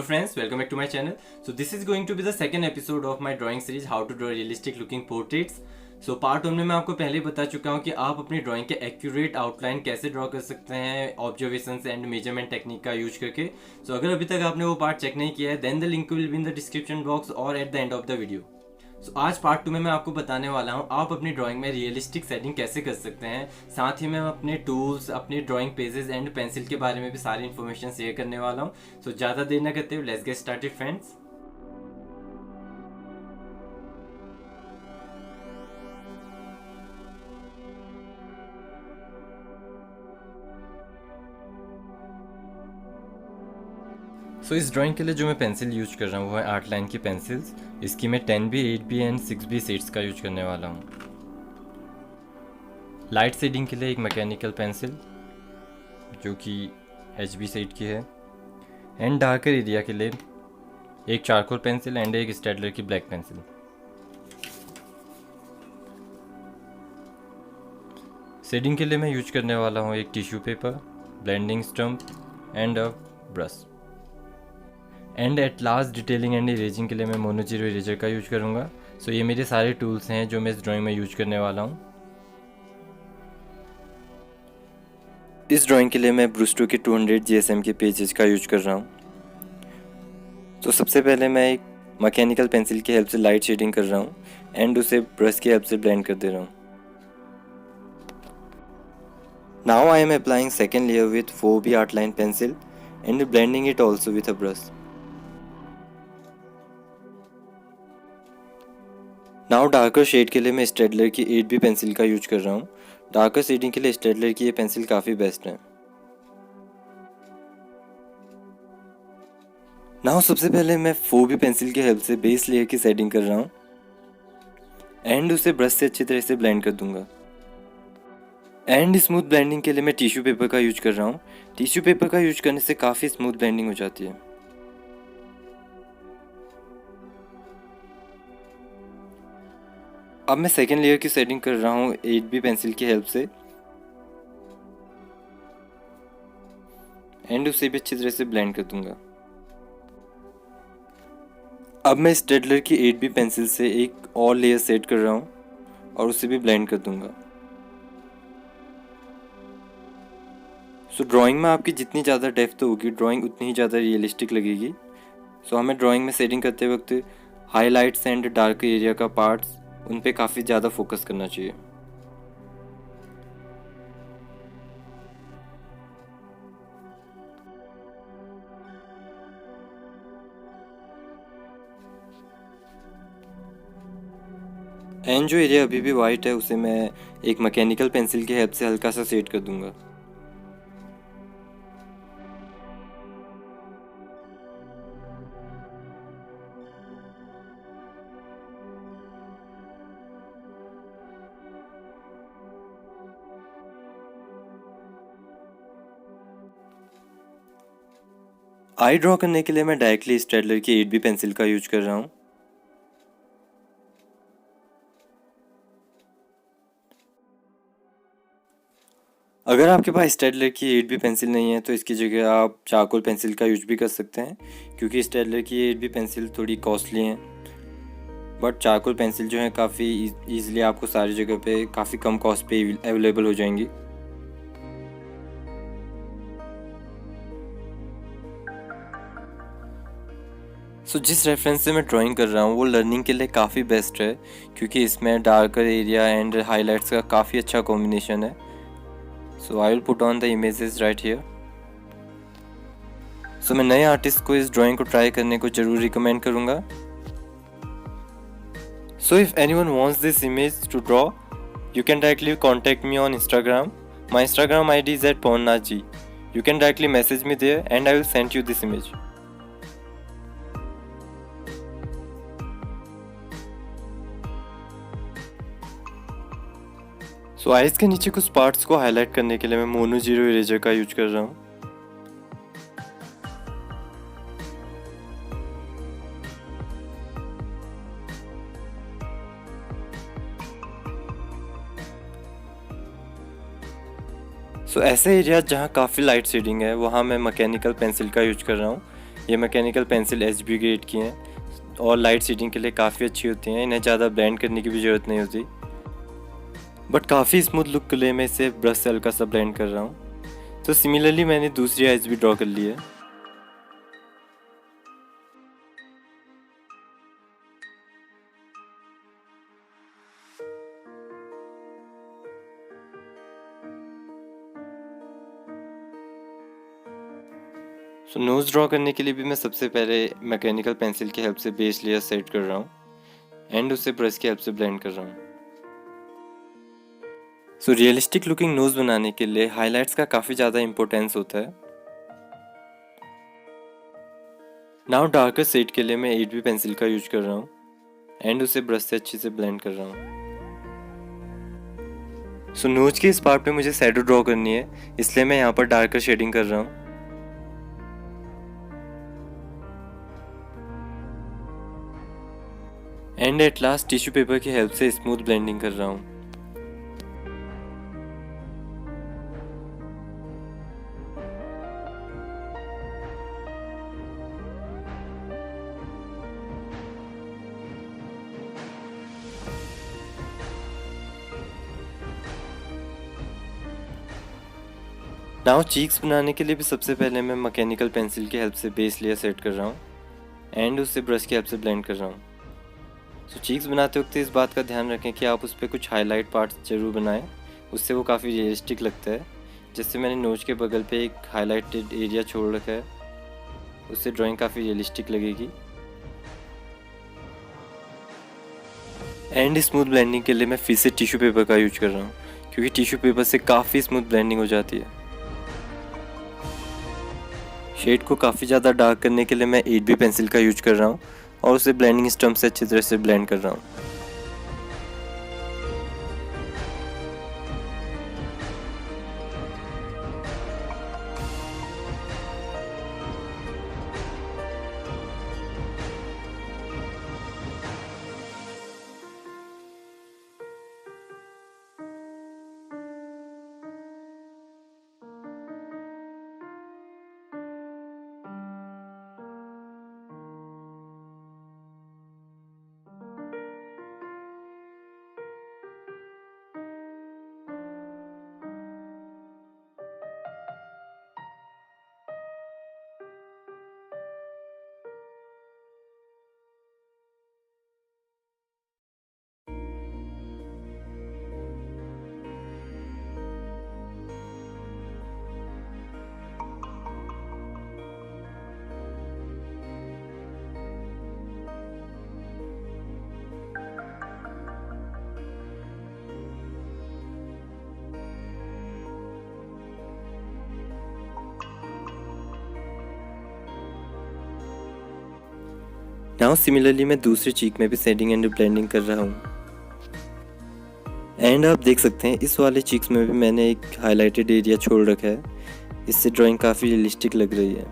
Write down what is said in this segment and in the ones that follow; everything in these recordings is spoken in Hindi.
friends, welcome back to my channel. So this is going to be the second episode of my drawing series how to draw realistic looking portraits. So part 1 में मैं आपको पहले ही बता चुका हूँ कि आप अपनी ड्राइंग के एक्यूरेट आउटलाइन कैसे ड्रॉ कर सकते हैं ऑब्जर्वेशंस एंड मेजरमेंट टेक्निक का यूज करके. सो अगर अभी तक आपने वो पार्ट चेक नहीं किया है then the link will be in the description box और at the end of the video. So आज पार्ट 2 में मैं आपको बताने वाला हूँ आप अपनी ड्राइंग में रियलिस्टिक सेटिंग कैसे कर सकते हैं. साथ ही मैं अपने टूल्स, अपने ड्राइंग पेजेस एंड पेंसिल के बारे में भी सारी इन्फॉर्मेशन शेयर करने वाला हूँ. सो ज़्यादा देर ना करते हुए लेट्स गेट स्टार्टेड फ्रेंड्स. सो इस ड्राइंग के लिए जो मैं पेंसिल यूज कर रहा हूँ वो है आर्ट लाइन की पेंसिल्स. इसकी मैं 10B, 8B and 6B shades का यूज करने वाला हूँ. लाइट शेडिंग के लिए एक मैकेनिकल पेंसिल जो कि HB शेड की है एंड डार्कर एरिया के लिए एक चारकोल पेंसिल एंड एक स्टेडलर की ब्लैक पेंसिल. शेडिंग के लिए मैं यूज करने वाला हूँ एक tissue paper, blending stump and a brush. And at last detailing and erasing के लिए मैं मोनोजीरो इरेजर का यूज करूँगा. सो ये मेरे सारे टूल्स हैं जो मैं इस ड्राइंग में यूज करने वाला हूँ. इस ड्राइंग के लिए मैं ब्रूस्टो के 200 GSM के पेजेस का यूज कर रहा हूँ. तो सबसे पहले मैं एक मैकेनिकल पेंसिल की हेल्प से लाइट शेडिंग कर रहा हूँ एंड उसे ब्रश की हेल्प से ब्लेंड कर दे रहा हूँ. Now I am applying second layer with 4B art line pencil and blending it also with a brush. Now darker shade के लिए मैं स्टेडलर की 8B पेंसिल का यूज कर रहा हूँ. डार्कर शेडिंग के लिए स्टेडलर की ये पेंसिल काफ़ी बेस्ट है. नाउ सबसे पहले मैं 4B पेंसिल की हेल्प से बेस लेयर की शेडिंग कर रहा हूँ एंड उसे ब्रश से अच्छी तरह से ब्लेंड कर दूंगा. एंड स्मूथ ब्लेंडिंग के लिए मैं टिश्यू पेपर का यूज कर रहा हूँ. टिश्यू पेपर का यूज करने से काफ़ी स्मूथ ब्लेंडिंग हो जाती है. अब मैं सेकेंड लेयर की शेडिंग कर रहा हूँ 8B पेंसिल की हेल्प से एंड उसे भी अच्छी तरह से ब्लेंड कर दूंगा. अब मैं स्टेडलर की 8B पेंसिल से एक और लेयर सेट कर रहा हूँ और उसे भी ब्लेंड कर दूंगा. सो ड्राइंग में आपकी जितनी ज़्यादा डेप्थ होगी ड्राइंग उतनी ही ज़्यादा रियलिस्टिक लगेगी. सो हमें ड्राइंग में शेडिंग करते वक्त हाईलाइट्स एंड डार्क एरिया का पार्ट्स उन पे काफ़ी ज़्यादा फोकस करना चाहिए. एंड जो एरिया अभी भी वाइट है उसे मैं एक मैकेनिकल पेंसिल की हेल्प से हल्का सा सेट कर दूंगा. आई ड्रॉ करने के लिए मैं डायरेक्टली स्टेडलर की 8B पेंसिल का यूज कर रहा हूँ. अगर आपके पास स्टेडलर की 8B पेंसिल नहीं है तो इसकी जगह आप चारकोल पेंसिल का यूज भी कर सकते हैं क्योंकि स्टेडलर की 8B पेंसिल थोड़ी कॉस्टली हैं बट चारकोल पेंसिल जो है काफ़ी ईजिली आपको सारी जगह पे काफ़ी कम कॉस्ट पे अवेलेबल हो जाएंगी. सो जिस रेफरेंस से मैं ड्राइंग कर रहा हूँ वो लर्निंग के लिए काफ़ी बेस्ट है क्योंकि इसमें डार्कर एरिया एंड हाइलाइट्स का काफ़ी अच्छा कॉम्बिनेशन है. So I will put on the images right here. So मैं नए आर्टिस्ट को इस ड्राइंग को ट्राई करने को जरूर रिकमेंड करूँगा. So if anyone wants this image to draw you can directly contact me on Instagram. My Instagram ID is @ponnaji. You can directly message me there and I will send you this image. So eyes के नीचे कुछ पार्ट्स को हाईलाइट करने के लिए मैं मोनोजीरो इरेजर का यूज कर रहा हूँ. सो ऐसे एरिया जहाँ काफ़ी लाइट शेडिंग है वहाँ मैं मैकेनिकल पेंसिल का यूज कर रहा हूँ ये मैकेनिकल पेंसिल HB ग्रेड की हैं और लाइट शेडिंग के लिए काफ़ी अच्छी होती हैं। इन्हें ज़्यादा ब्लेंड करने की भी ज़रूरत नहीं होती, बट काफ़ी स्मूथ लुक के लिए मैं इसे ब्रश से हल्का सा ब्लेंड कर रहा हूँ। तो सिमिलरली मैंने दूसरी आइज़ भी ड्रॉ कर ली है। सो नोज़ ड्रॉ करने के लिए भी मैं सबसे पहले मैकेनिकल पेंसिल की हेल्प से बेस लेयर सेट कर रहा हूँ एंड उसे ब्रश की हेल्प से ब्लेंड कर रहा हूँ। सो रियलिस्टिक लुकिंग नोज़ बनाने के लिए हाइलाइट्स का काफ़ी ज़्यादा इंपॉर्टेंस होता है। नाउ डार्कर शेड के लिए मैं 8B पेंसिल का यूज कर रहा हूँ एंड उसे ब्रश से अच्छे से ब्लेंड कर रहा हूँ। सो नोज के इस पार्ट पे मुझे शैडो ड्रॉ करनी है, इसलिए मैं यहाँ पर डार्कर शेडिंग कर रहा हूँ। And at last tissue paper की हेल्प से स्मूथ ब्लेंडिंग कर रहा हूँ। नाउ चीक्स बनाने के लिए भी सबसे पहले मैं मैकेनिकल पेंसिल की हेल्प से बेस लेयर सेट कर रहा हूँ एंड उससे ब्रश की हेल्प से ब्लेंड कर रहा हूँ। सो चीक्स बनाते वक्त इस बात का ध्यान रखें कि आप उस पर कुछ हाईलाइट पार्ट्स जरूर बनाएं, उससे वो काफ़ी रियलिस्टिक लगता है। जैसे मैंने नोज के बगल पे एक हाईलाइटेड एरिया छोड़ रखा है, उससे ड्राइंग काफ़ी रियलिस्टिक लगेगी। एंड स्मूथ ब्लेंडिंग के लिए मैं फिर से टिश्यू पेपर का यूज कर रहा हूँ, क्योंकि टिश्यू पेपर से काफ़ी स्मूथ ब्लेंडिंग हो जाती है। शेड को काफ़ी ज़्यादा डार्क करने के लिए मैं 8B पेंसिल का यूज कर रहा हूँ और उसे ब्लेंडिंग स्टम्प से अच्छी तरह से ब्लेंड कर रहा हूँ। नाउ सिमिलरली मैं दूसरे चीक में भी शेडिंग एंड ब्लेंडिंग कर रहा हूँ। एंड आप देख सकते हैं इस वाले चीक्स में भी मैंने एक हाईलाइटेड एरिया छोड़ रखा है, इससे ड्राइंग काफ़ी रियलिस्टिक लग रही है।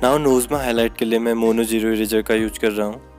नाउ नोज में हाईलाइट के लिए मैं मोनो जीरो इरेजर का यूज कर रहा हूँ।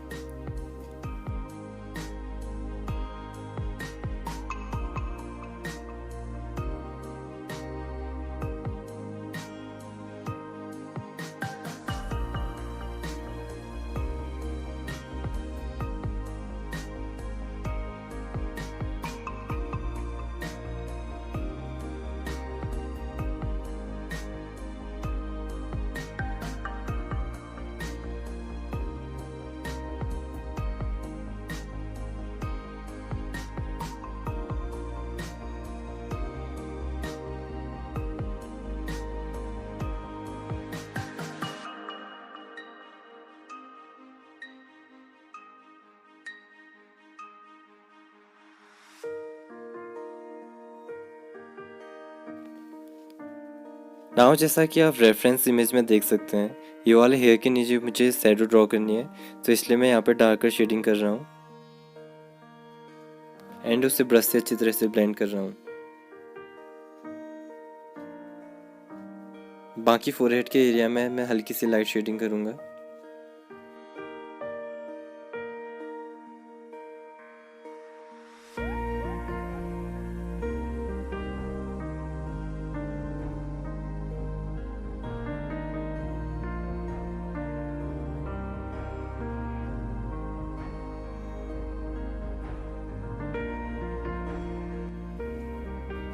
नाउ जैसा कि आप रेफरेंस इमेज में देख सकते हैं, ये वाले हेयर के नीचे मुझे शैडो ड्रॉ करनी है, तो इसलिए मैं यहाँ पे डार्कर शेडिंग कर रहा हूँ एंड उसे ब्रश से अच्छी तरह से ब्लेंड कर रहा हूँ। बाकी फोरहेड के एरिया में मैं हल्की सी लाइट शेडिंग करूँगा।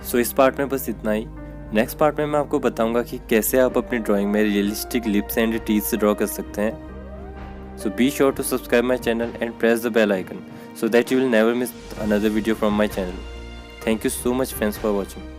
सो इस पार्ट में बस इतना ही। नेक्स्ट पार्ट में मैं आपको बताऊंगा कि कैसे आप अपनी ड्राइंग में realistic lips and teeth draw कर सकते हैं। So be sure to subscribe my channel and press the bell icon so that you will never miss another video from my channel. Thank you so much friends for watching.